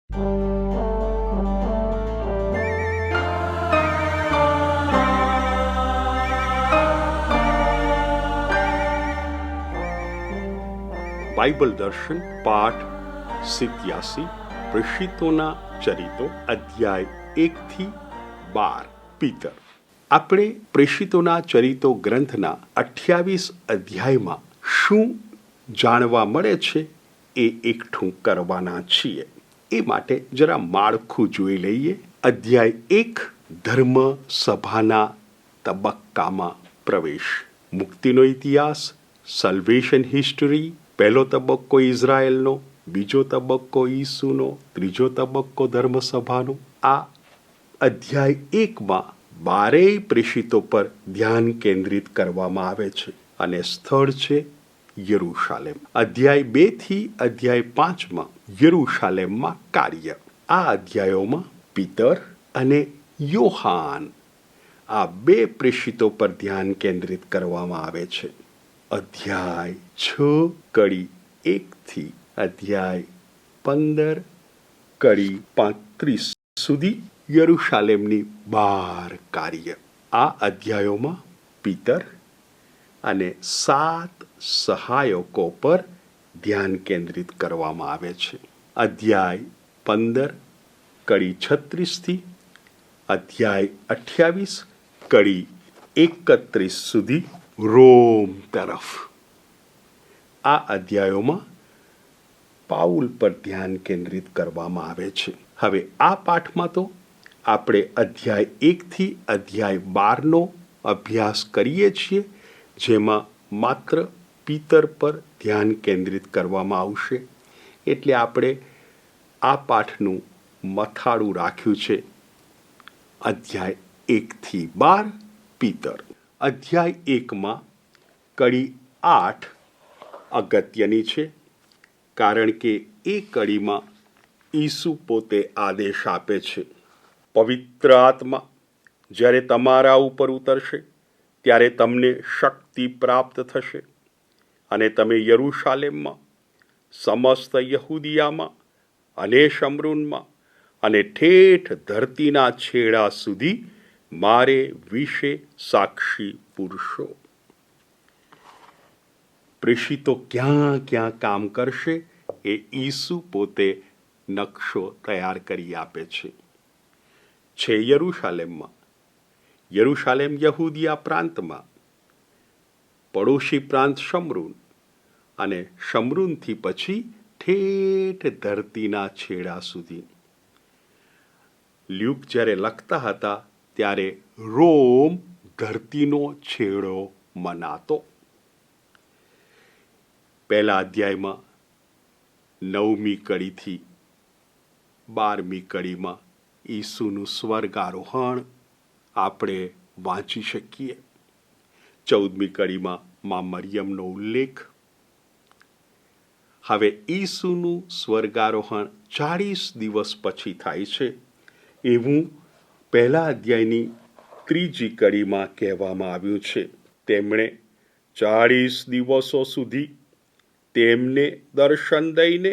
Bible દર્શન પાઠ 87 પ્રેષિતોના ચરિત્રો અધ્યાય 1-12 પિતર. આપણે પ્રેષિતોના ચરિત્રો ગ્રંથના 28 અધ્યાયમાં શું જાણવા મળે છે એ એકઠું કરવાના છીએ. એ માટે જરા માળખું જોઈ લઈએ. અધ્યાય 1 ધર્મ સભાના તબક્કામાં પ્રવેશ, મુક્તિનો ઇતિહાસ, સલ્વેશન હિસ્ટરી, પહેલો તબક્કો ઇઝરાયેલનો, બીજો તબક્કો ઈસુનો, ત્રીજો તબક્કો ધર્મસભાનો. આ અધ્યાય 1માં 12 પ્રેષિતો પર ધ્યાન કેન્દ્રિત કરવામાં આવે છે અને સ્થળ છે યરૂશાલેમ. અધ્યાય 2 અધ્યાય 5માં યરૂશાલેમમાં કાર્ય. આ અધ્યાયોમાં પિતર અને યોહાન આ 2 પ્રેષિતો પર ધ્યાન કેન્દ્રિત કરવામાં આવે છે. અધ્યાય 6 કડી 1 અધ્યાય 15 કડી 35 સુધી યરૂશાલેમની બહાર કાર્ય. આ અધ્યાયોમાં પિતર અને 7 સહાયકો પર ધ્યાન કેન્દ્રિત કરવામાં આવે છે. અધ્યાય 15 કડી 36 અધ્યાય 28 કડી 31 સુધી રોમ તરફ. આ અધ્યાયોમાં પાઉલ પર ધ્યાન કેન્દ્રિત કરવામાં આવે છે. હવે આ પાઠમાં તો આપણે અધ્યાય 1 અધ્યાય 12નો અભ્યાસ કરીએ છીએ, જેમાં માત્ર પિતર પર ધ્યાન કેન્દ્રિત કરવામાં આવશે. એટલે આપણે આ પાઠનું મથાળું રાખ્યું છે અધ્યાય 1-12 પિતર. અધ્યાય 1માં કડી 8 અગત્યની છે, કારણ કે એ કડીમાં ઈસુ પોતે આદેશ આપે છે. પવિત્ર આત્મા જ્યારે તમારા ઉપર ઉતરશે ત્યારે તમને શક્તિ પ્રાપ્ત થશે અને તમે યરૂશાલેમમાં, સમસ્ત યહૂદિયામાં અને શમરૂનમાં અને ઠેઠ ધરતીના છેડા સુધી મારે વિશે સાક્ષી પુરુષો. પ્રેષિતો ક્યાં ક્યાં કામ કરશે એ ઈસુ પોતે નકશો તૈયાર કરી આપે છે. યરૂશાલેમમાં, યરૂશાલેમ યહૂદિયા પ્રાંતમાં, પડોશી પ્રાંત શમરૂન અને શમરૂનથી પછી ઠેઠ ધરતીના છેડા સુધી. લ્યુક જ્યારે લખતા હતા ત્યારે રોમ ધરતીનો છેડો મનાતો. પહેલા અધ્યાયમાં 9મી કડીથી 12મી કડીમાં ઈસુનું સ્વર્ગારોહણ આપણે વાંચી શકીએ. 14મી કડીમાં મા મરિયમનો ઉલ્લેખ. હવે ઈસુનું સ્વર્ગારોહણ 40 દિવસ પછી થાય છે એવું પહેલા અધ્યાયની 3જી કડીમાં કહેવામાં આવ્યું છે. તેમણે 40 દિવસો સુધી તેમને દર્શન દઈને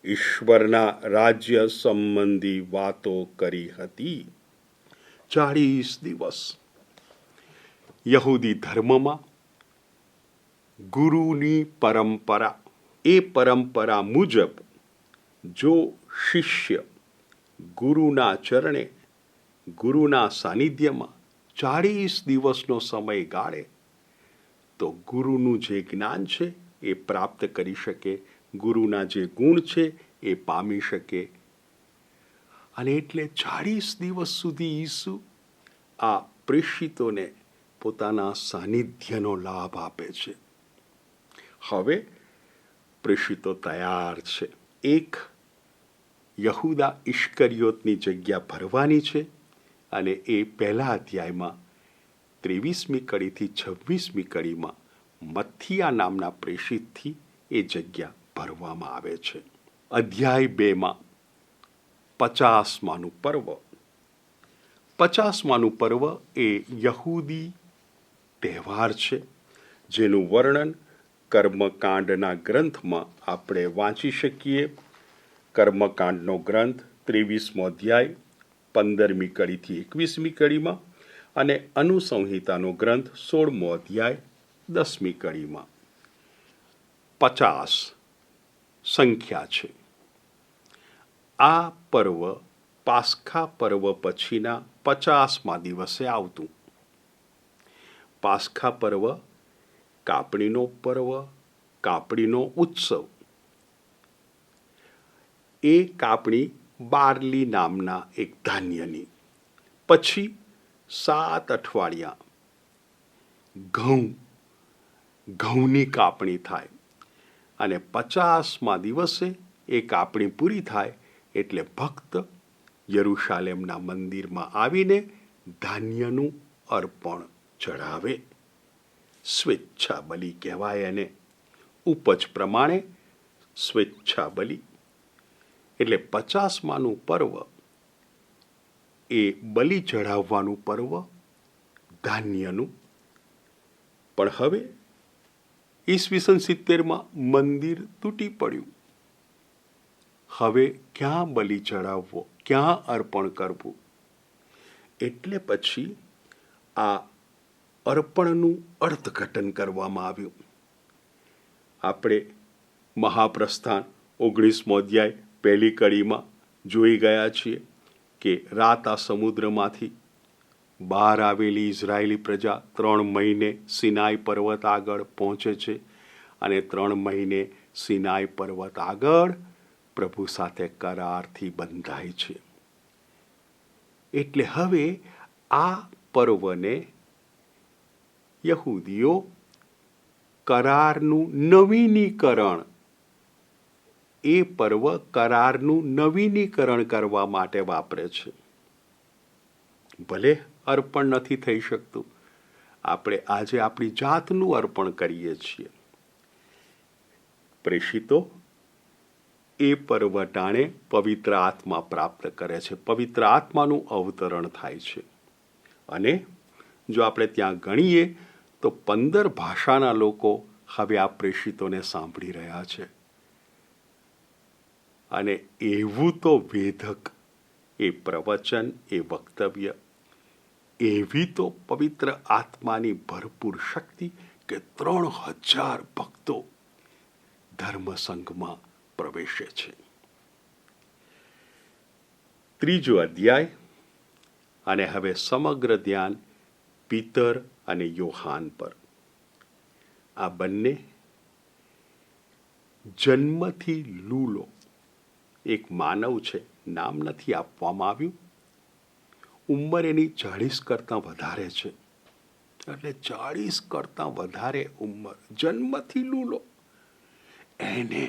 ઈશ્વરના રાજ્ય સંબંધી વાતો કરી હતી. 40 દિવસ. યહૂદી ધર્મમાં ગુરુની પરંપરા, એ પરંપરા મુજબ જો શિષ્ય ગુરુના ચરણે, ગુરુના સાનિધ્યમાં 40 દિવસનો સમય ગાળે તો ગુરુનું જે જ્ઞાન છે એ પ્રાપ્ત કરી શકે, ગુરુના જે ગુણ છે એ પામી શકે. અને એટલે 40 દિવસ સુધી ઈસુ આ પ્રેષિતોને પોતાના સાનિધ્યનો લાભ આપે છે. હવે પ્રેષિતો તૈયાર છે. એક યહૂદા ઇશ્કરિયોતની જગ્યા ભરવાની છે અને એ પહેલા અધ્યાયમાં 23મી કડીથી 26મી કડીમાં મથિયા નામના પ્રેષિતથી એ જગ્યા ભરવામાં આવે છે. અધ્યાય 2માં 50માનું પર્વ. 50માનું પર્વ એ યહૂદી તહેવાર છે જેનું વર્ણન કર્મકાંડના ગ્રંથમાં આપણે વાંચી શકીએ. કર્મકાંડનો ગ્રંથ 23મો અધ્યાય 15મી કડીથી 21મી કડીમાં અને અનુસંહિતાનો ગ્રંથ 16મો અધ્યાય 10મી કડીમાં 50 સંખ્યા છે. આ પર્વ પાસ્ખા પર્વ પછીના 50મા દિવસે આવતું. પાસ્ખા પર્વ કાપણીનો પર્વ, કાપણીનો ઉત્સવ. એ કાપણી બાર્લી નામના એક ધાન્યની. પછી 7 અઠવાડિયા ઘઉંની કાપણી થાય અને 50મા દિવસે એ કાપણી પૂરી થાય એટલે ભક્ત યરુશાલેમના મંદિરમાં આવીને ધાન્યનું અર્પણ ચઢાવે. સ્વેચ્છા બલિ કહેવાય એને. ઉપજ પ્રમાણે સ્વેચ્છા બલિ એટલે 50માનું પર્વ એ બલિ ચઢાવવાનું પર્વ ધાન્યનું. પણ હવે ઈસવીસન 70માં મંદિર તૂટી પડ્યું. હવે ક્યાં બલિ ચઢાવવો, ક્યાં અર્પણ કરવું? એટલે પછી આ અર્પણનું અર્થઘટન કરવામાં આવ્યું. આપણે મહાપ્રસ્થાન 19મો અધ્યાય 1લી કડીમાં જોઈ ગયા છીએ કે રાત આ સમુદ્રમાંથી બહાર આવેલી ઇઝરાયેલી પ્રજા 3 મહિને સિનાઈ પર્વત આગળ પહોંચે છે અને 3 મહિને સિનાઈ પર્વત આગળ પ્રભુ સાથે કરારથી બંધાય છે. એટલે હવે આ પર્વને યહૂદીઓ કરારનું નવીનીકરણ, એ પર્વ કરારનું નવીનીકરણ કરવા માટે વાપરે છે. ભલે અર્પણ નથી થઈ શકતું, આપણે આજે આપણી જાતનું અર્પણ કરીએ છીએ. પ્રેષિતો એ પર્વ ટાણે પવિત્ર આત્મા પ્રાપ્ત કરે છે, પવિત્ર આત્માનું અવતરણ થાય છે. અને જો આપણે ત્યાં ગણીએ તો 15 ભાષાના લોકો હવે આ પ્રેષિતોને સાંભળી રહ્યા છે. અને એવું તો વેધક એ પ્રવચન, એ વક્તવ્ય, એવી તો પવિત્ર આત્માની ભરપૂર શક્તિ કે 3000 ભક્તો ધર્મસંઘમાં પ્રવેશે છે. 3જો અધ્યાય. અને હવે સમગ્ર ધ્યાન પીતર અને યોહાન પર. આ બંને જન્મથી લૂલો એક માનવ છે, નામ નથી આપવામાં આવ્યું. ઉંમર એની 40 કરતાં વધારે છે. એટલે 40 કરતાં વધારે ઉંમર, જન્મથી લૂલો. એને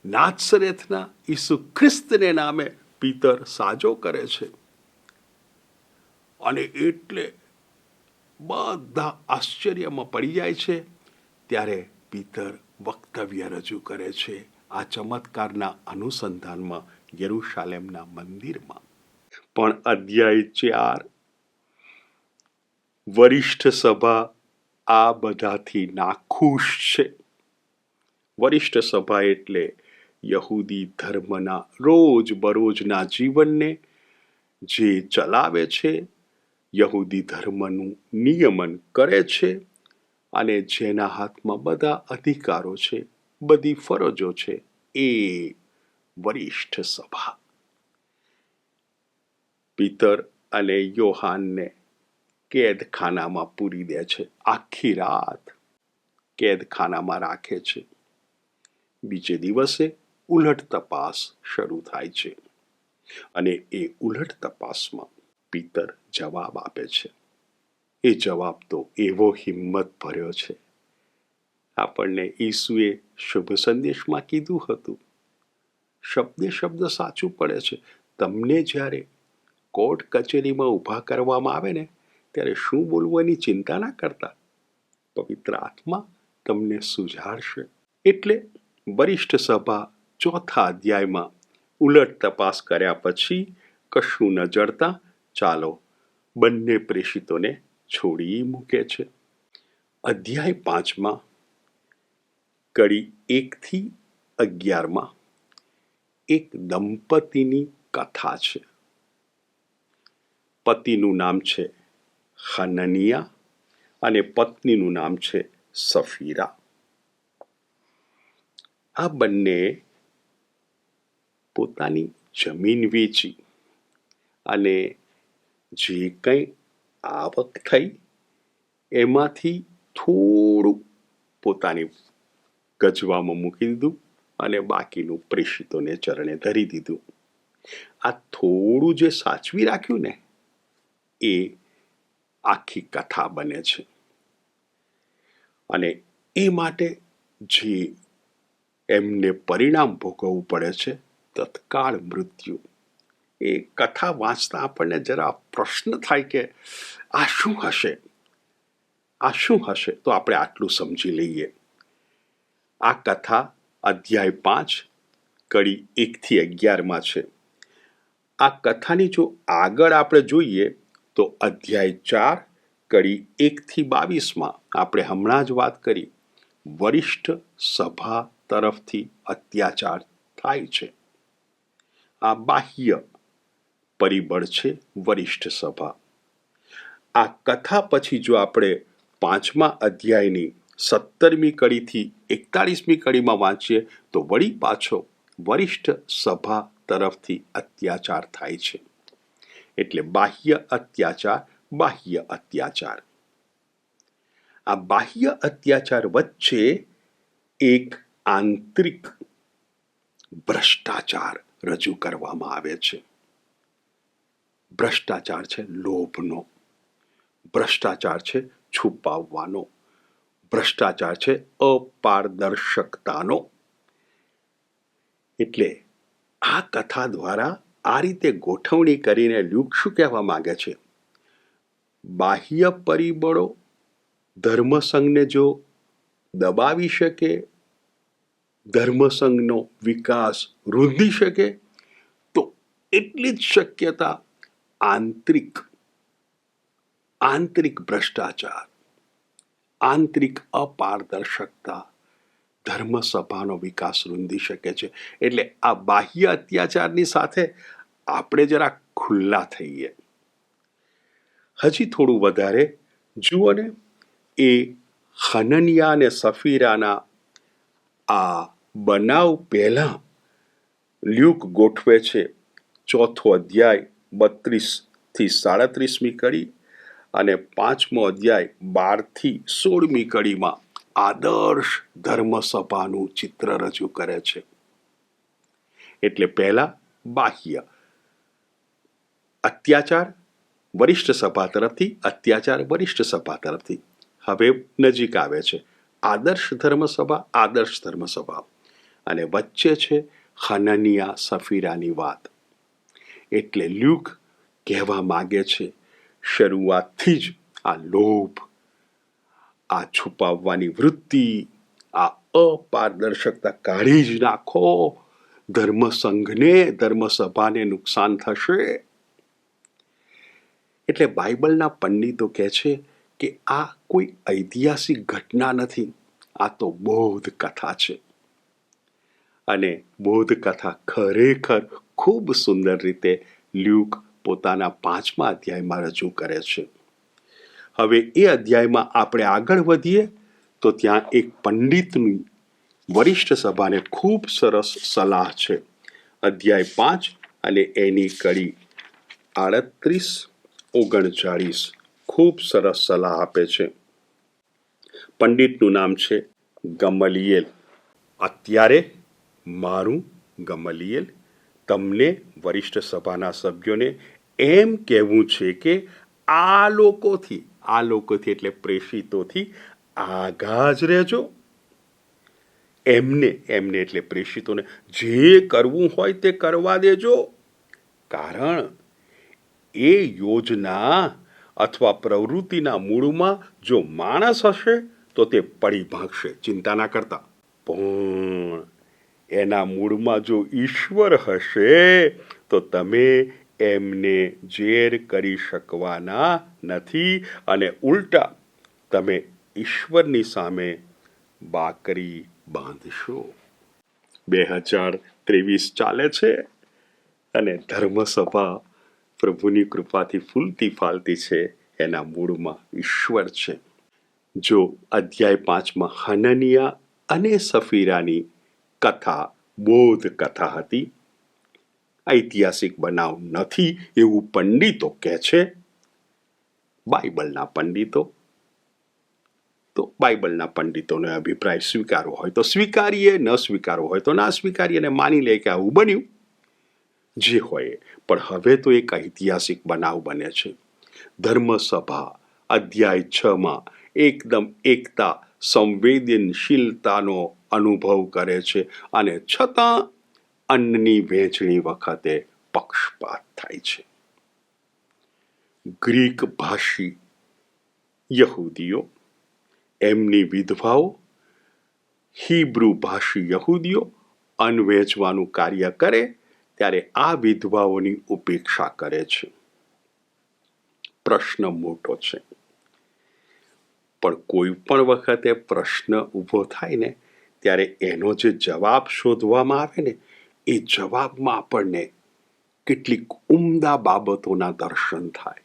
નાત્સરેથના ઈસુ ખ્રિસ્તને નામે પીતર સાજો કરે છે. અને એટલે બધા આશ્ચર્યમાં પડી જાય છે. ત્યારે પીતર વક્તવ્ય રજૂ કરે છે આ ચમત્કારના અનુસંધાનમાં યરુશાલેમના મંદિરમાં. પણ અધ્યાય 4, વરિષ્ઠ સભા આ બધાથી નાખુશ છે. વરિષ્ઠ સભા એટલે યહૂદી ધર્મના રોજબરોજના જીવનને જે ચલાવે છે, યહૂદી ધર્મનું નિયમન કરે છે અને જેના હાથમાં બધા અધિકારો છે, બધી ફરજો છે, એ વરિષ્ઠ સભા. પીતર અને યોહાનને કેદખાનામાં પૂરી દે છે. આખી રાત કેદખાનામાં રાખે છે. બીજે દિવસે ઉલટ તપાસ શરૂ થાય છે અને એ ઉલટ તપાસમાં પીતર જવાબ આપે છે. એ જવાબ તો એવો હિંમત ભર્યો છે. આપણને ઈસુએ શુભ સંદેશમાં કીધું હતું, શબ્દે શબ્દ સાચું પડે છે. તમને જ્યારે કોર્ટ કચેરીમાં ઊભા કરવામાં આવે ને, ત્યારે શું બોલવું એની ચિંતા ના કરતા. પવિત્ર આત્મા તમને સુઝાડશે. એટલે વરિષ્ઠ સભા 4થા અધ્યાયમાં ઉલટ તપાસ કર્યા પછી કશું ન જડતા ચાલો બંને પ્રેષિતોને છોડી મૂકે છે. અધ્યાય 5માં કડી 1 થી 11માં એક દંપતીની કથા છે. પતિનું નામ છે હનનિયા અને પત્નીનું નામ છે સફીરા. આ બંને પોતાની જમીન વેચી અને જે કંઈ આવક થઈ એમાંથી થોડું પોતાની ગજવામાં મૂકી દીધું અને બાકીનું પ્રેષિતોને ચરણે ધરી દીધું. આ થોડું જે સાચવી રાખ્યું ને એ આખી કથા બને છે. અને એ માટે જે એમને પરિણામ ભોગવવું પડે છે તત્કાળ મૃત્યુ. એ કથા વાંચતા આપણને જરા પ્રશ્ન થાય કે આ શું હશે, આ શું હશે? તો આપણે આટલું સમજી લઈએ. આ કથા અધ્યાય 5 કડી 1 થી 11 છે. આ કથાની જો આગળ આપણે જોઈએ તો અધ્યાય 4 કડી 1 થી 22 આપણે હમણાં જ વાત કરી વરિષ્ઠ સભા તરફથી અત્યાચાર થાય છે. આ બાહ્ય પરિબળ છે વરિષ્ઠ સભા. આ કથા પછી જો આપણે 5મા અધ્યાયની 17મી કડીથી 41મી કડીમાં વાંચીએ તો વળી પાછો વરિષ્ઠ સભા તરફથી અત્યાચાર થાય છે. એટલે બાહ્ય અત્યાચાર, બાહ્ય અત્યાચાર. આ બાહ્ય અત્યાચાર વચ્ચે એક આંતરિક ભ્રષ્ટાચાર રજૂ કરવામાં આવે છે. ભ્રષ્ટાચાર છે લોભનો, ભ્રષ્ટાચાર છે છુપાવવાનો, ભ્રષ્ટાચાર છે અપારદર્શકતાનો. એટલે આ કથા દ્વારા આ રીતે ગોઠવણી કરીને લ્યુક શું કહેવા માંગે છે? બાહ્ય પરિબળો ધર્મસંઘને જો દબાવી શકે, ધર્મસંઘનો વિકાસ રૂંધી શકે તો એટલી જ શક્યતા આંતરિક ભ્રષ્ટાચાર, આંતરિક અપારદર્શકતા ધર્મસભાનો વિકાસ રૂંધી શકે છે. એટલે આ બાહ્ય અત્યાચારની સાથે આપણે જરા ખુલ્લા થઈએ. હજી થોડું વધારે જુઓ ને, એ હનનિયા અને સફીરાના આ બનાવ પહેલા લ્યુક ગોઠવે છે 4થો અધ્યાય 32 થી 37મી કડી અને 5મો અધ્યાય 12 થી 16મી કડીમાં આદર્શ ધર્મસભાનું ચિત્ર રજૂ કરે છે. એટલે પહેલા બાહ્ય અત્યાચાર વરિષ્ઠ સભા તરફથી, અત્યાચાર વરિષ્ઠ સભા તરફથી. હવે નજીક આવે છે આદર્શ ધર્મસભા, આદર્શ ધર્મસભા, અને વચ્ચે છે હનનિયા સફીરાની વાત. એટલે લ્યુક કહેવા માંગે છે શરૂઆતથી જ આ લોભ, આ છુપાવવાની વૃત્તિ, આ અપારદર્શકતા કાઢી જ નાખો, ધર્મસંઘને, ધર્મસભાને નુકસાન થશે. એટલે બાઇબલના પંડિતો કહે છે કે આ કોઈ ઐતિહાસિક ઘટના નથી, આ તો બોધ કથા છે. અને બોધ કથા ખરેખર ખૂબ સુંદર રીતે લ્યુક પોતાના 5મા અધ્યાયમાં રજૂ કરે છે. હવે એ અધ્યાયમાં આપણે આગળ વધીએ તો ત્યાં એક પંડિતની વરિષ્ઠ સભાને ખૂબ સરસ સલાહ છે. અધ્યાય 5 અને એની કડી 38-39 ખૂબ સરસ સલાહ આપે છે. પંડિતનું નામ છે ગમલિયેલ. અત્યારે મારું ગમલિયેલ તમને વરિષ્ઠ સભાના સભ્યોને એમ કહેવું છે કે આ લોકોથી એટલે પ્રેષિતોથી આઘા જ રહેજો. એમને એટલે પ્રેષિતોને જે કરવું હોય તે કરવા દેજો. કારણ એ યોજના અથવા પ્રવૃત્તિના મૂળમાં જો માણસ હશે તો તે પડી ભાગશે, ચિંતા ના કરતા. પણ એના મૂળમાં જો ઈશ્વર હશે તો તમે એમને ઝેર કરી શકવાના નથી અને ઉલટા તમે ઈશ્વરની સામે બાકરી બાંધશો. 23 ચાલે છે અને ધર્મસભા પ્રભુની કૃપાથી ફૂલતી ફાલતી છે. એના મૂળમાં ઈશ્વર છે. જો અધ્યાય 5માં હનનિયા અને સફીરાની કથા બોધ કથા હતી, ઐતિહાસિક બનાવ નથી એવું પંડિતો કહે છે, બાઇબલના પંડિતો, તો બાઇબલના પંડિતોનો અભિપ્રાય સ્વીકારવો હોય તો સ્વીકારીએ, ન સ્વીકારવો હોય તો ના સ્વીકારીએ અને માની લે કે આવું બન્યું. જે હોય, પણ હવે તો એક ઐતિહાસિક બનાવ બને છે. ધર્મસભા અધ્યાય 6માં એકદમ એકતા, સંવેદનશીલતાનો અનુભવ કરે છે અને છતાં અન્નની વહેંચણી વખતે પક્ષપાત થાય છે. ગ્રીક ભાષી યહૂદીઓ, એમની વિધવાઓ, હિબ્રુ ભાષી યહૂદીઓ અન્ન વહેંચવાનું કાર્ય કરે ત્યારે આ વિધવાઓની ઉપેક્ષા કરે છે. પ્રશ્ન મોટો છે, પણ કોઈ પણ વખતે પ્રશ્ન ઊભો થાય ને ત્યારે એનો જે જવાબ શોધવામાં આવે ને, એ જવાબમાં આપણને કેટલીક ઉમદા બાબતોના દર્શન થાય.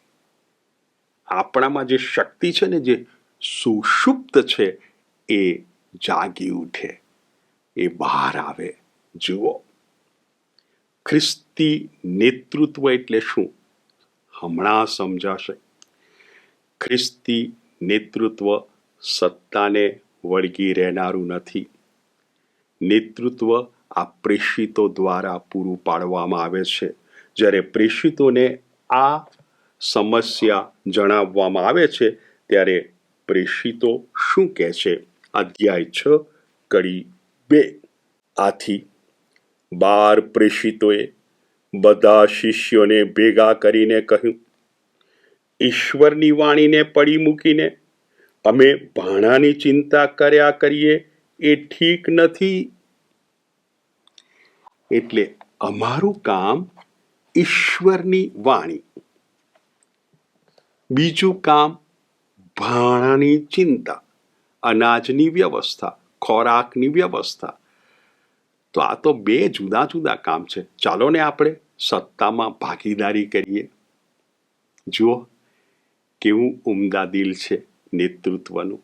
આપણામાં જે શક્તિ છે ને, જે સુષુપ્ત છે, એ જાગી ઉઠે, એ બહાર આવે. જુઓ, ખ્રિસ્તી નેતૃત્વ એટલે શું? હમણાં સમજાશે. ખ્રિસ્તી નેતૃત્વ સત્તાને વળગી રહેનારું નથી. નેતૃત્વ આ પ્રેષિતો દ્વારા પૂરું પાડવામાં આવે છે. જ્યારે પ્રેષિતોને આ સમસ્યા જણાવવામાં આવે છે ત્યારે પ્રેષિતો શું કહે છે? અધ્યાય 6 કડી 2. આથી 12 પ્રેષિતોએ બધા શિષ્યોને ભેગા કરીને કહ્યું, ઈશ્વરની વાણીને પડી મૂકીને અમે ભાણાની ચિંતા કર્યા કરીએ એ ઠીક નથી. એટલે અમારું કામ ઈશ્વરની વાણી, બીજું કામ ભાણાની ચિંતા, અનાજની વ્યવસ્થા, ખોરાકની વ્યવસ્થા. તો આ તો 2 જુદા જુદા કામ છે. ચાલો ને આપણે સત્તામાં ભાગીદારી કરીએ. જુઓ કેવું ઉમદા દિલ છે નેતૃત્વનું.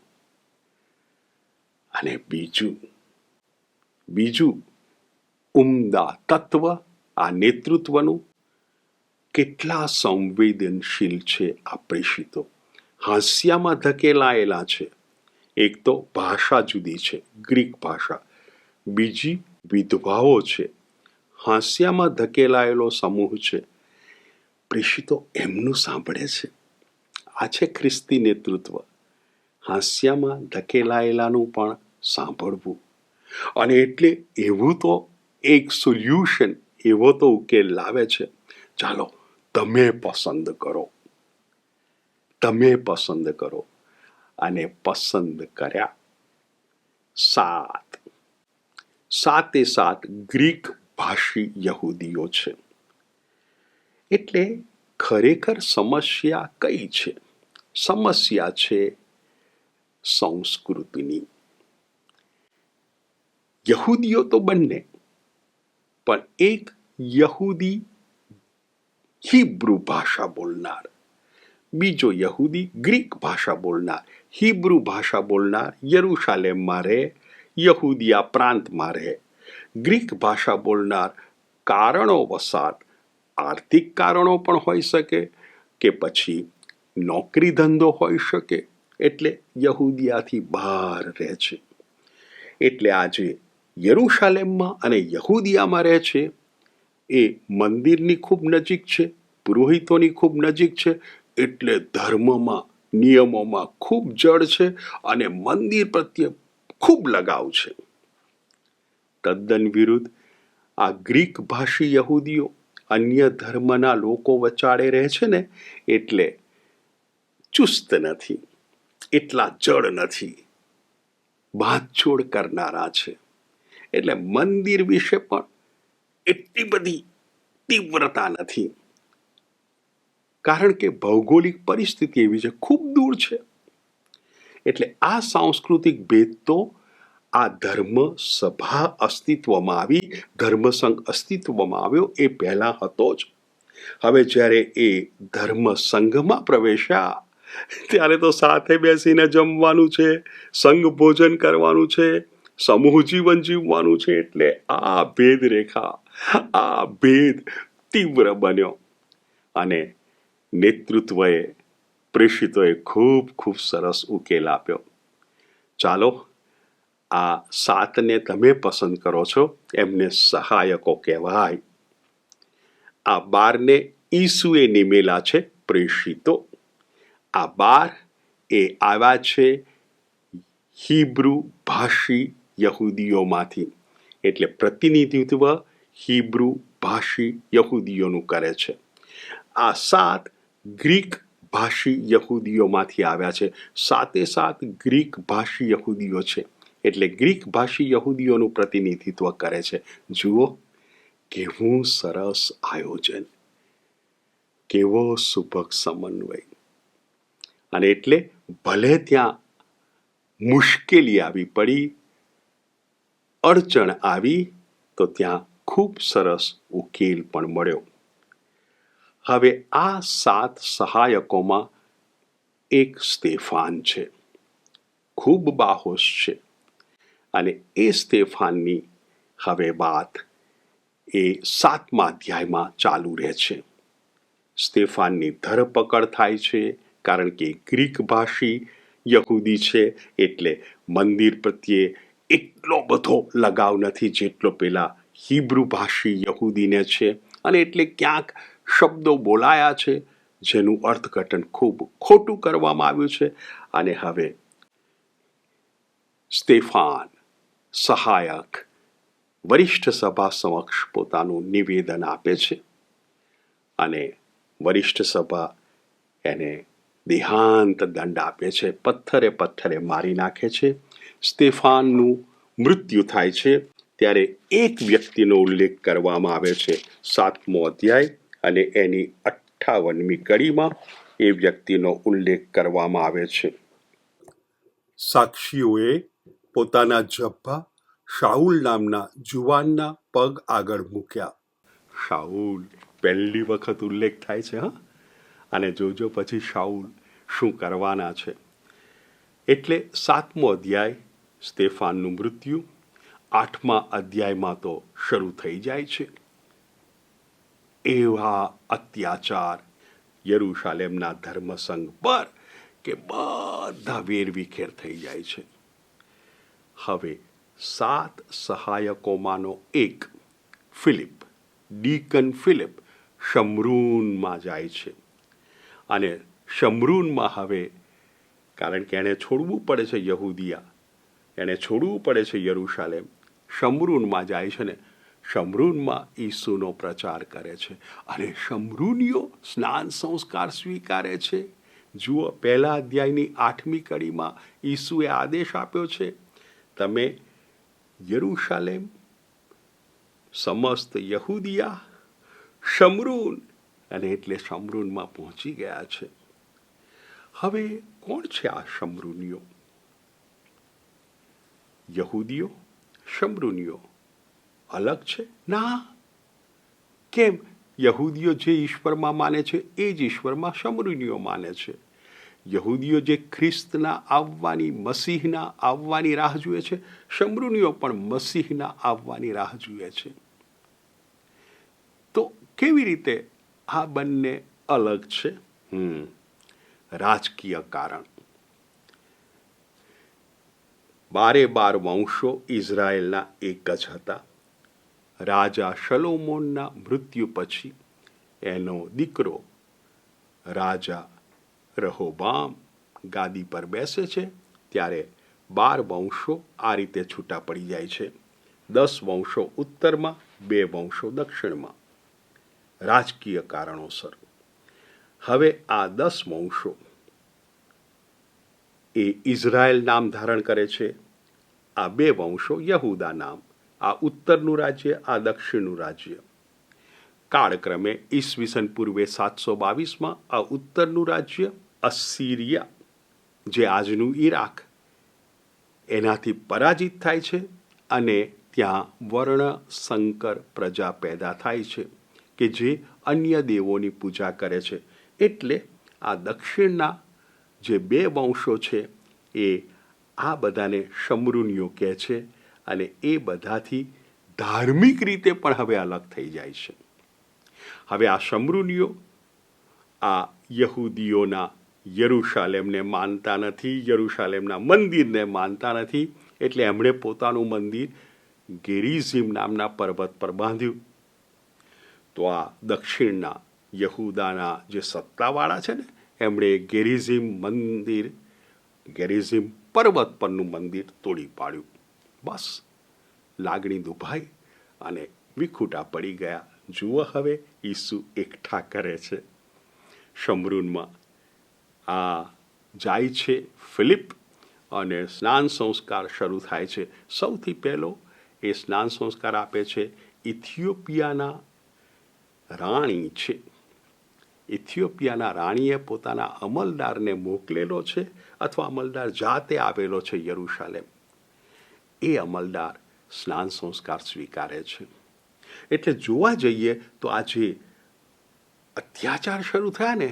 અને બીજું ઉમદા તત્વ આ નેતૃત્વનું, કેટલા સંવેદનશીલ છે આ પ્રેષિતો. હાસ્યામાં ધકેલાયેલા છે. એક તો ભાષા જુદી છે, ગ્રીક ભાષા, બીજી વિધવાઓ છે. હાસ્યામાં ધકેલાયેલો સમૂહ છે. પ્રેષિતો એમનું સાંભળે છે. આ છે ખ્રિસ્તી નેતૃત્વ. હાસ્યામાં ધકેલાયેલાનું પણ સાંભળવું. અને એટલે એવું તો એક સોલ્યુશન, એવો તો ઉકેલ લાવે છે. ચાલો તમે પસંદ કરો. અને પસંદ કર્યા 7 ગ્રીક ભાષી યહૂદીઓ છે. એટલે ખરેખર સમસ્યા કઈ છે? સમસ્યા છે સંસ્કૃતિની. યહૂદીઓ તો બંને, પણ એક યહૂદી હિબ્રુ ભાષા બોલનાર, બીજો યહૂદી ગ્રીક ભાષા બોલનાર. હિબ્રુ ભાષા બોલનાર યરૂશાલેમમાં રહે, યહૂદિયા પ્રાંતમાં રહે. ગ્રીક ભાષા બોલનાર કારણો વસાત, આર્થિક કારણો પણ હોઈ શકે કે પછી નોકરી ધંધો હોઈ શકે, એટલે યહૂદિયાથી બહાર રહે છે. એટલે આજે યરૂશાલેમમાં અને યહૂદિયામાં રહે છે એ મંદિરની ખૂબ નજીક છે, પુરોહિતોની ખૂબ નજીક છે. એટલે ધર્મમાં, નિયમોમાં ખૂબ જડ છે અને મંદિર પ્રત્યે ખૂબ લગાવ છે. તદ્દન વિરુદ્ધ આ ગ્રીક ભાષી યહૂદીઓ અન્ય ધર્મના લોકો વચાળે રહે છે ને, એટલે ચુસ્ત નથી, એટલા જડ નથી, બાંધછોડ કરનારા છે. એટલે મંદિર વિશે પણ એટલી બધી તીવ્રતા નથી, કારણ કે ભૌગોલિક પરિસ્થિતિ એવી છે, ખૂબ દૂર છે. એટલે આ સાંસ્કૃતિક ભેદ તો આ ધર્મ સભા અસ્તિત્વમાં આવી, ધર્મસંઘ અસ્તિત્વમાં આવ્યો એ પહેલા હતો જ. હવે જ્યારે એ ધર્મ સંઘમાં પ્રવેશ્યા ત્યારે તો સાથે બેસીને જમવાનું છે, સંઘ ભોજન કરવાનું છે, સમૂહ જીવન જીવવાનું છે. એટલે આ ભેદ રેખા, આ ભેદ તીવ્ર બન્યો અને નેતૃત્વએ, પ્રેષિતોએ ખૂબ ખૂબ સરસ ઉકેલ આપ્યો. ચાલો, આ 7ને તમે પસંદ કરો છો એમને સહાયકો કહેવાય. આ 12ને ઈસુએ નિમેલા છે પ્રેષિતો. આ 12 એ આવ્યા છે હિબ્રુ ભાષી યહૂદીઓમાંથી, એટલે પ્રતિનિધિત્વ હિબ્રુ ભાષી યહૂદીઓનું કરે છે. આ 7 ગ્રીક ભાષી યહૂદીઓમાંથી આવ્યા છે. 7 ગ્રીક ભાષી યહૂદીઓ છે, એટલે ગ્રીક ભાષી યહૂદીઓનું પ્રતિનિધિત્વ કરે છે. જુઓ કેવું સરસ આયોજન, કેવો સુભગ સમન્વય. અને એટલે ભલે ત્યાં મુશ્કેલી આવી પડી, અડચણ આવી, તો ત્યાં ખૂબ સરસ ઉકેલ પણ મળ્યો. હવે આ 7 સહાયકોમાં એક સ્તેફાન છે, ખૂબ બાહોશ છે. અને એ સ્તેફાનની હવે વાત એ 7મા અધ્યાયમાં ચાલુ રહે છે. સ્તેફાનની ધરપકડ થાય છે, કારણ કે ગ્રીક ભાષી યહૂદી છે, એટલે મંદિર પ્રત્યે એટલો બધો લગાવ નથી જેટલો પેલા હિબ્રુ ભાષી યહૂદીને છે. અને એટલે ક્યાંક શબ્દો બોલાયા છે જેનું અર્થઘટન ખૂબ ખોટું કરવામાં આવ્યું છે. અને હવે સ્તેફાન સહાયક વરિષ્ઠ સભા સમક્ષ પોતાનું નિવેદન આપે છે અને વરિષ્ઠ સભા એને દેહાંત દંડ આપે છે, પથ્થરે મારી નાખે છે. સ્તેફાનનું મૃત્યુ થાય છે ત્યારે એક વ્યક્તિનો ઉલ્લેખ કરવામાં આવે છે 7મો અધ્યાય અને એની 58મી કડીમાં એ વ્યક્તિનો ઉલ્લેખ કરવામાં આવે છે. સાક્ષીઓએ પોતાના જબ્બા શાઉલ નામના જુવાનના પગ આગળ મૂક્યા. શાઉલ પહેલી વખત ઉલ્લેખ થાય છે. અને જોજો પછી શાઉલ શું કરવાના છે. એટલે 7મો અધ્યાય સ્તેફાનનું મૃત્યુ, 8મા અધ્યાયમાં તો શરૂ થઈ જાય છે. એવા અત્યાચાર યરૂશાલેમના ધર્મસંઘ પર કે બધા વેરવિખેર થઈ જાય છે. હવે 7 સહાયકોમાંનો એક ફિલિપ, ડીકન ફિલિપ શમરૂનમાં જાય છે. અને શમરૂનમાં હવે, કારણ કે એણે છોડવું પડે છે યહૂદિયા, એણે છોડવું પડે છે યરૂશાલેમ, શમરૂનમાં જાય છે ને શમરૂનમાં ઈસુનો પ્રચાર કરે છે. અને શમરૂનીઓ સ્નાન સંસ્કાર સ્વીકારે છે. જુઓ, પહેલા અધ્યાયની 8મી કડીમાં ઈસુએ આદેશ આપ્યો છે, તમે યરૂશાલેમ, સમસ્ત યહૂદિયા, શમરૂન, અને એટલે શમરૂનમાં પહોંચી ગયા છે. હવે કોણ છે આ શમરૂનીઓ? યહૂદીઓ, શમરૂનીઓ અલગ છે? ના. કેમ? યહૂદીઓ જે ઈશ્વરમાં માને છે એ જ ઈશ્વરમાં શમરૂનીઓ માને છે. યહૂદીઓ જે ખ્રિસ્તના આવવાની, મસીહના આવવાની રાહ જુએ છે, શમરૂનીઓ પણ મસીહના આવવાની રાહ જુએ છે. તો કેવી રીતે આ બંને અલગ છે? રાજકીય કારણ. 12 વંશો ઇઝરાયેલના એક જ હતા. રાજા શલોમોનના મૃત્યુ પછી એનો દીકરો રાજા રહોબામ ગાદી પર બેસે છે, ત્યારે 12 વંશો આ રીતે છૂટા પડી જાય છે. 10 વંશો ઉત્તરમાં, 2 વંશો દક્ષિણમાં, રાજકીય કારણોસર. હવે આ 10 વંશો એ ઇઝરાયલ નામ ધારણ કરે છે. આ 2 વંશો યહૂદા નામ, આ ઉત્તરનું રાજ્ય, આ દક્ષિણનું રાજ્ય. કાળક્રમે ઈસવીસન પૂર્વે 722માં આ ઉત્તરનું રાજ્ય અસીરિયા, જે આજનું ઈરાક, એનાથી પરાજિત થાય છે અને ત્યાં વર્ણ સંકર પ્રજા પેદા થાય છે કે જે અન્ય દેવોની પૂજા કરે છે. એટલે આ દક્ષિણના જે 2 વંશો છે એ આ બધાને શમરૂનીઓ કહે છે અને એ બધાથી ધાર્મિક રીતે પણ હવે અલગ થઈ જાય છે. હવે આ શમરૂનીઓ આ યહૂદીઓના યરુશાલેમને માનતા નથી, યરુશાલેમના મંદિરને માનતા નથી, એટલે એમણે પોતાનું મંદિર ગેરિઝીમ નામના પર્વત પર બાંધ્યું. તો આ દક્ષિણના યહૂદાના જે સત્તાવાળા છે ને એમણે ગેરિઝીમ પર્વત પરનું મંદિર તોડી પાડ્યું. બસ લાગણી દુભાઈ અને વિખૂટા પડી ગયા. જુઓ હવે ઈસુ એકઠા કરે છે. શમરૂનમાં આ જાય છે ફિલિપ અને સ્નાન સંસ્કાર શરૂ થાય છે. સૌથી પહેલો એ સ્નાન સંસ્કાર આપે છે ઇથિયોપિયાના રાણી છે. ઇથિયોપિયાના રાણીએ પોતાના અમલદારને મોકલેલો છે અથવા અમલદાર જાતે આવેલો છે યરુશાલેમ. એ અમલદાર સ્નાન સંસ્કાર સ્વીકારે છે. એટલે જોવા જઈએ તો આ જે અત્યાચાર શરૂ થયા ને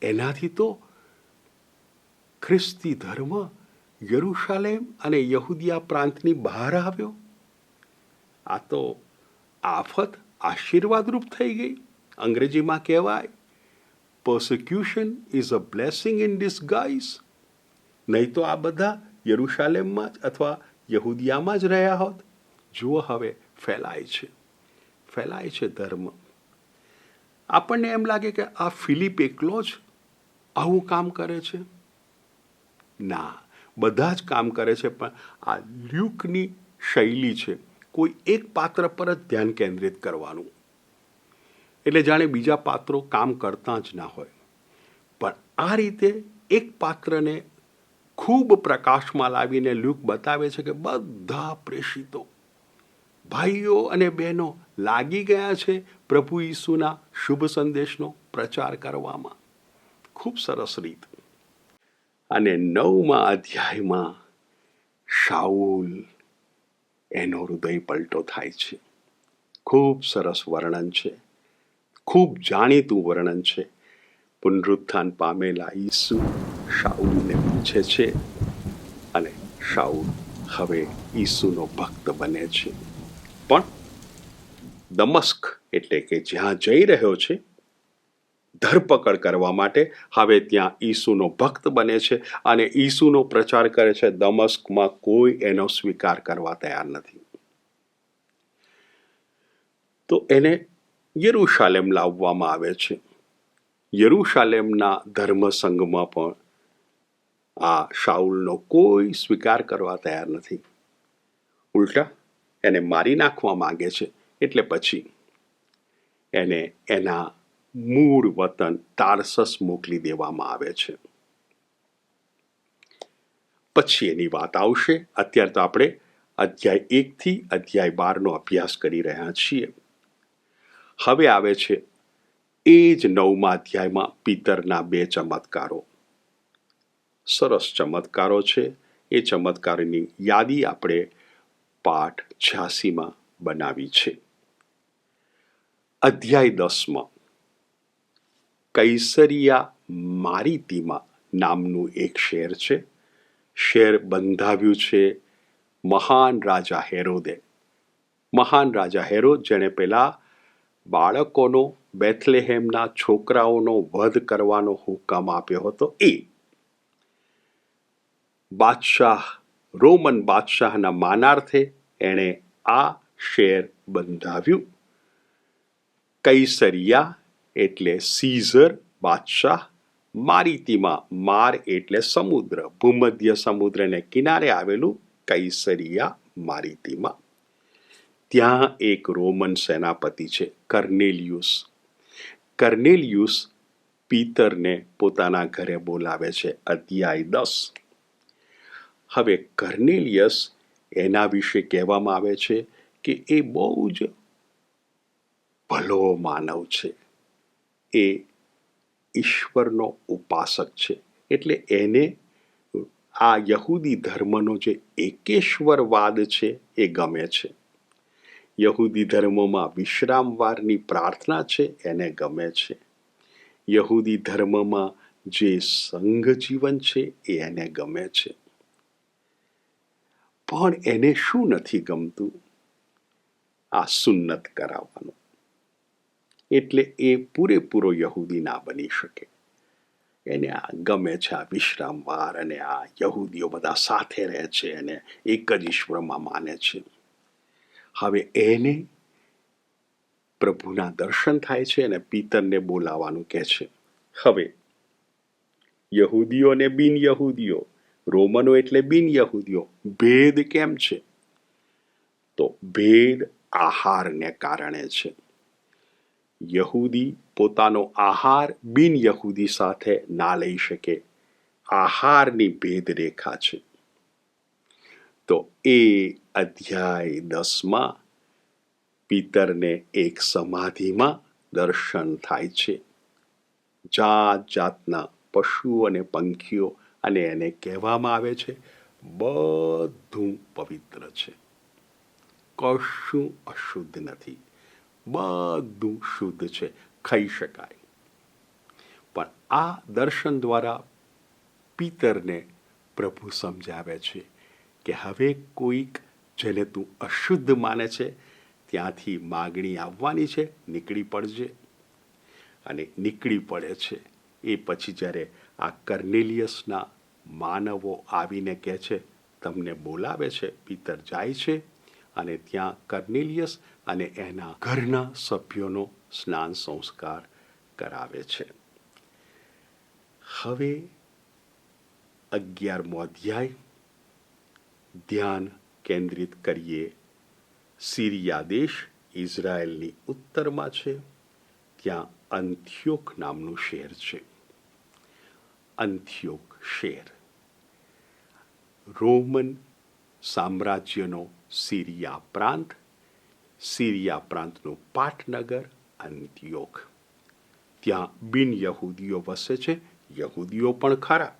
એનાથી તો ખ્રિસ્તી ધર્મ યરુશાલેમ અને યહૂદિયા પ્રાંતની બહાર આવ્યો. આ તો આફત આશીર્વાદરૂપ થઈ ગઈ. અંગ્રેજીમાં કહેવાય persecution is a blessing in disguise. નહીં તો આ બધા યરુશાલેમમાં જ અથવા યહૂદિયામાં જ રહ્યા હોત. જુઓ હવે ફેલાય છે ધર્મ. આપણને એમ લાગે કે આ ફિલિપ એકલો જ આવું કામ કરે છે. ના, બધા જ કામ કરે છે, પણ આ લ્યુકની શૈલી છે કોઈ એક પાત્ર પર જ ધ્યાન કેન્દ્રિત કરવાનું. એટલે જાણે બીજા પાત્રો કામ કરતા જ ના હોય. પણ આ રીતે એક પાત્રને ખૂબ પ્રકાશમાં લાવીને લ્યુક બતાવે છે કે બધા પ્રેષિતો ભાઈઓ અને બહેનો લાગી ગયા છે પ્રભુ ઈસુના શુભ સંદેશનો પ્રચાર કરવામાં. ખૂબ સરસ રીત. અને 9મા અધ્યાયમાં શાઉલ એનો હૃદય પલટો થાય છે. ખૂબ સરસ વર્ણન છે, ખૂબ જાણીતું વર્ણન છે. પુનરુત્થાન પામેલા ઈસુ શાઉલને પૂછે છે અને શાઉલ હવે ઈસુનો ભક્ત બને છે. પણ દમસ્ક એટલે કે જ્યાં જઈ રહ્યો છે ધરપકડ કરવા માટે, હવે ત્યાં ઈસુનો ભક્ત બને છે અને ઈસુનો પ્રચાર કરે છે. દમસ્કમાં કોઈ એનો સ્વીકાર કરવા તૈયાર નથી. તો એને યરુશાલેમ લાવવામાં આવે છે. યરુશાલેમના ધર્મસંઘમાં પણ આ શાઉલનો કોઈ સ્વીકાર કરવા તૈયાર નથી. ઉલટા એને મારી નાખવા માંગે છે. એટલે પછી એને એના મૂળ વતન તારસસ મોકલી દેવામાં આવે છે. પછી એની વાત આવશે. અત્યારે તો આપણે અધ્યાય 1 થી અધ્યાય 12નો અભ્યાસ કરી રહ્યા છીએ. હવે આવે છે એ જ 9મા અધ્યાયમાં પિતરના 2 ચમત્કારો. સરસ ચમત્કારો છે. એ ચમત્કારોની યાદી આપણે પાઠ 86માં બનાવી છે. અધ્યાય 10માં કૈસરિયા મારિતીમા નામનું એક શહેર છે. શહેર બંધાવ્યું છે મહાન રાજા હેરોદે. મહાન રાજા હેરોદ જેણે પેલા બાળકોનો, બેથલેહેમના છોકરાઓનો વધ કરવાનો હુકમ આપ્યો હતો. એ બાદશાહ, રોમન બાદશાહના માનાર્થે એણે આ શહેર બંધાવ્યું. કૈસરિયા એટલે સીઝર બાદશાહ, મારિતીમા માર એટલે સમુદ્ર, ભૂમધ્ય સમુદ્રને કિનારે આવેલું કૈસરિયા મારિતીમા. ત્યાં એક રોમન સેનાપતિ છે કર્નેલિયુસ. કર્નેલિયુસ પીતરને પોતાના ઘરે બોલાવે છે. અધ્યાય 10. હવે કર્નેલિયસ એના વિશે કહેવામાં આવે છે કે એ બહુ જ ભલો માનવ છે. એ ઈશ્વરનો ઉપાસક છે. એટલે એને આ યહૂદી ધર્મનો જે એકેશ્વરવાદ છે એ ગમે છે. યહૂદી ધર્મમાં વિશ્રામવારની પ્રાર્થના છે એને ગમે છે. યહૂદી ધર્મમાં જે સંઘ જીવન છે એ એને ગમે છે. પણ એને શું નથી ગમતું? આ સુન્નત કરાવવાનું. એટલે એ પૂરેપૂરો યહૂદી ના બની શકે. એને આ ગમે છે, આ વિશ્રામવાર, અને આ યહૂદીઓ બધા સાથે રહે છે અને એક જ ઈશ્વરમાં માને છે. હવે એને પ્રભુના દર્શન થાય છે અને પિતરને બોલાવાનું કહે છે. હવે યહૂદીઓ અને બિન યહૂદીઓ, રોમનો એટલે બિન યહૂદીઓ, ભેદ કેમ છે? તો ભેદ આહારને કારણે છે. યહૂદી પોતાનો આહાર બિન યહૂદી સાથે ના લઈ શકે. આહારની ભેદરેખા છે. તો એ અધ્યાય 10 પિતરને એક સમાધિમાં દર્શન થાય છે. જાત જાતના પશુઓ અને પંખીઓ, અને એને કહેવામાં આવે છે બધું પવિત્ર છે, કશું અશુદ્ધ નથી, બધું શુદ્ધ છે, ખાઈ શકાય. પણ આ દર્શન દ્વારા પિતરને પ્રભુ સમજાવે છે કે હવે કોઈક જેને તું અશુદ્ધ માને છે ત્યાંથી માગણી આવવાની છે, નીકળી પડજે. અને નીકળી પડે છે. એ પછી જ્યારે આ કર્નેલિયસના માનવો આવીને કહે છે તમને બોલાવે છે, પિતર જાય છે અને ત્યાં કર્નેલિયસ અને એના ઘરના સભ્યોનો સ્નાન સંસ્કાર કરાવે છે. હવે 11મો અધ્યાય, ધ્યાન કેન્દ્રિત કરીએ સિરિયા દેશ, ઇઝરાયલની ઉત્તરમાં છે. ત્યાં અંથ્યોક નામનું શહેર છે. અંથ્યોક શહેર રોમન સામ્રાજ્યનો સિરિયા પ્રાંત, સિરિયા પ્રાંતનું પાટનગર અંત્યોક. ત્યાં બિન યહૂદીઓ વસે છે, યહૂદીઓ પણ ખરા.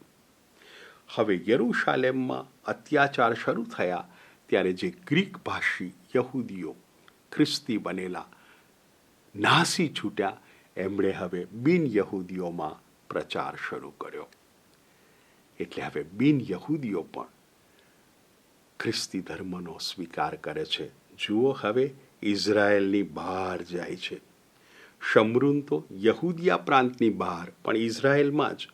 હવે યરૂશાલેમમાં અત્યાચાર શરૂ થયા ત્યારે જે ગ્રીક ભાષી યહૂદીઓ ખ્રિસ્તી બનેલા નાસી છૂટ્યા, એમણે હવે બિન યહૂદીઓમાં પ્રચાર શરૂ કર્યો. એટલે હવે બિન યહૂદીઓ પણ ખ્રિસ્તી ધર્મનો સ્વીકાર કરે છે. જુઓ, હવે ઇઝરાયલની બહાર જાય છે. શમરૂન તો યહૂદિયા પ્રાંતની બહાર, પણ ઇઝરાયલમાં જ.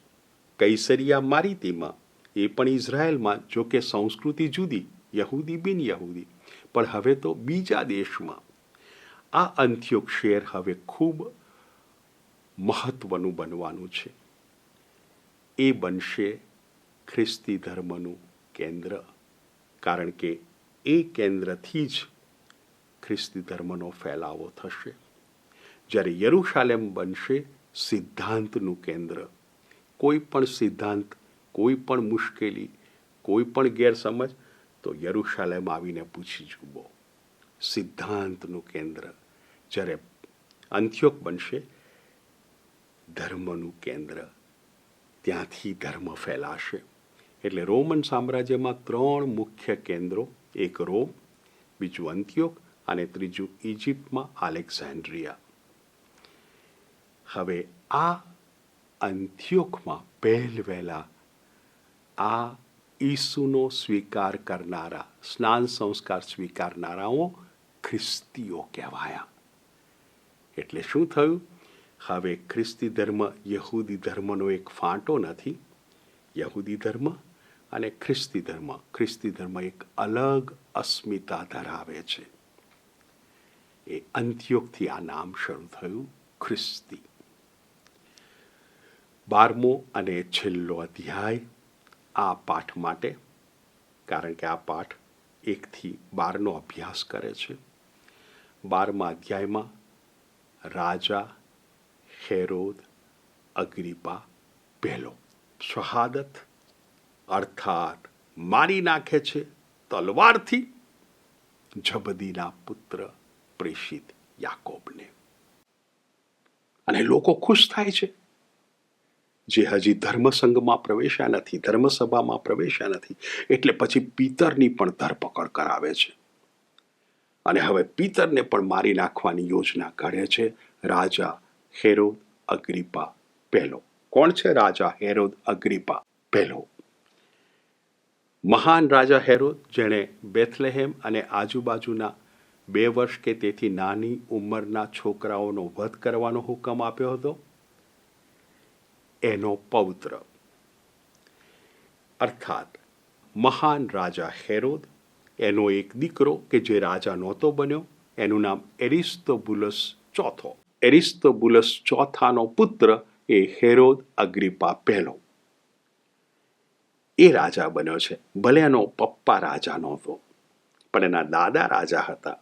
કૈસરિયા મારીતીમાં, એ પણ ઇઝરાયલમાં, જો કે સંસ્કૃતિ જુદી, યહૂદી બિન યહૂદી, પણ હવે તો બીજા દેશમાં. આ અંથ્યોક શહેર હવે ખૂબ મહત્વનું બનવાનું છે. એ બનશે ખ્રિસ્તી ધર્મનું કેન્દ્ર, કારણ કે એ કેન્દ્રથી જ ખ્રિસ્તી ધર્મનો ફેલાવો થશે. જ્યારે યરૂશાલેમ બનશે સિદ્ધાંતનું કેન્દ્ર. કોઈ પણ સિદ્ધાંત, કોઈ પણ મુશ્કેલી, કોઈ પણ ગેરસમજ, તો યરૂશાલેમ આવીને પૂછી જુઓ. સિદ્ધાંતનું કેન્દ્ર. જ્યારે અંથ્યોક બનશે ધર્મનું કેન્દ્ર, ત્યાંથી ધર્મ ફેલાશે. એટલે રોમન સામ્રાજ્યમાં 3 મુખ્ય કેન્દ્રો, એક રોમ, બીજું અંત્યોક અને ત્રીજું ઇજિપ્તમાં આલેક્ઝાન્ડ્રિયા. હવે આ અંત્યોકમાં પહેલવહેલા આ ઈસુનો સ્વીકાર કરનારા, સ્નાન સંસ્કાર સ્વીકારનારાઓ ખ્રિસ્તીઓ કહેવાયા. એટલે શું થયું? હવે ખ્રિસ્તી ધર્મ યહૂદી ધર્મનો એક ફાંટો નથી. યહૂદી ધર્મ અને ખ્રિસ્તી ધર્મ એક અલગ અસ્મિતા ધરાવે છે. એ અંત્યોકથી આ નામ શરૂ થયું, ખ્રિસ્તી. 12મો અને છેલ્લો અધ્યાય આ પાઠ માટે, કારણ કે આ પાઠ 1 થી 12નો અભ્યાસ કરે છે. 12મા અધ્યાયમાં રાજા હેરોદ અગ્રિપા પહેલો શહાદત, અર્થાત મારી નાખે છે તલવારથી ઝબદીના પુત્ર પ્રેષિત યાકોબને. અને લોકો ખુશ થાય છે. જે હજી ધર્મસંઘમાં પ્રવેશ્યા નથી, ધર્મસભામાં પ્રવેશ્યા નથી, એટલે પછી પિતરની પણ ધરપકડ કરાવે છે અને હવે પિતરને પણ મારી નાખવાની યોજના ઘડે છે રાજા હેરોદ અગ્રિપા પહેલો. કોણ છે રાજા હેરોદ અગ્રિપા પહેલો? મહાન રાજા હેરોદ, જેણે બેથલેહેમ અને આજુબાજુના 2 વર્ષ કે તેથી નાની ઉંમરના છોકરાઓનો વધ કરવાનો હુકમ આપ્યો હતો, એનો પૌત્ર અર્થાત મહાન રાજા હેરોદ, એનો એક દીકરો કે જે રાજા નહોતો બન્યો, એનું નામ એરિસ્તોબુલસ ચોથો. એરિસ્તોબુલસ ચોથાનો પુત્ર એ હેરોદ અગ્રિપા પહેલો. એ રાજા બન્યો છે. ભલે એનો પપ્પા રાજા નહોતો, પણ એના દાદા રાજા હતા.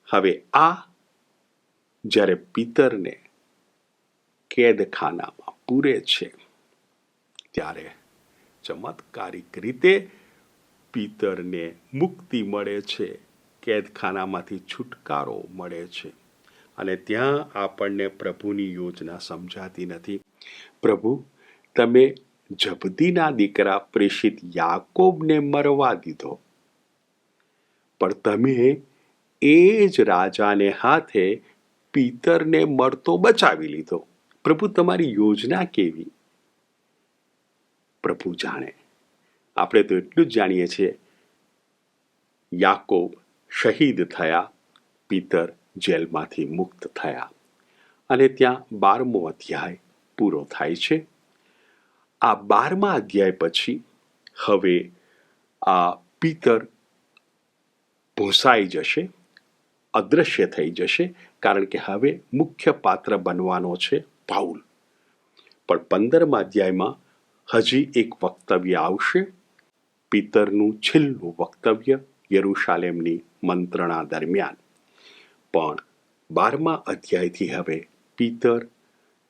હવે આ જ્યારે પિતરને કેદખાનામાં પૂરે છે, ત્યારે ચમત્કારિક રીતે પિતરને મુક્તિ મળે છે, કેદખાનામાંથી છુટકારો મળે છે. અને ત્યાં આપણને પ્રભુની યોજના સમજાતી નથી. પ્રભુ, તમે જબદીના દીકરા પ્રેષિત યાકોબને મરવા દીધો, પણ તમે એ જ રાજાને હાથે પિતરને મરતો બચાવી લીધો. પ્રભુ, તમારી યોજના કેવી? પ્રભુ જાણે. આપણે તો એટલું જ જાણીએ છીએ, યાકોબ શહીદ થયા, પિતર જેલમાંથી મુક્ત થયા, અને ત્યાં 12મો અધ્યાય પૂરો થાય છે. આ 12મા અધ્યાય પછી હવે આ પિતર ભૂંસાઈ જશે, અદૃશ્ય થઈ જશે, કારણ કે હવે મુખ્ય પાત્ર બનવાનો છે પાઉલ. પણ 15મા અધ્યાયમાં હજી એક વક્તવ્ય આવશે, પિતરનું છેલ્લું વક્તવ્ય યરૂશાલેમની મંત્રણા દરમિયાન. પણ 12મા અધ્યાયથી હવે પિતર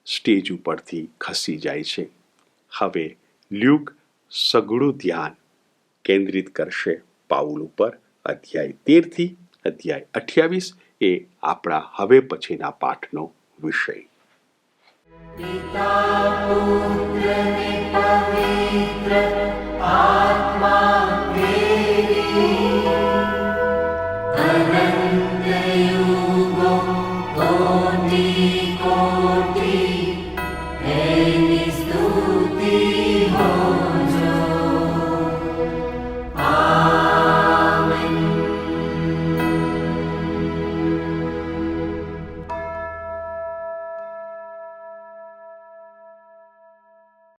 સ્ટેજ ઉપરથી ખસી જાય છે. હવે લ્યુક સઘળું ધ્યાન કેન્દ્રિત કરશે પાઉલ ઉપર. અધ્યાય 13થી અધ્યાય 28 એ આપણા હવે પછીના પાઠનો વિષય. પિતા પુત્ર ને પવિત્ર આત્મા પ્રેરી અનંત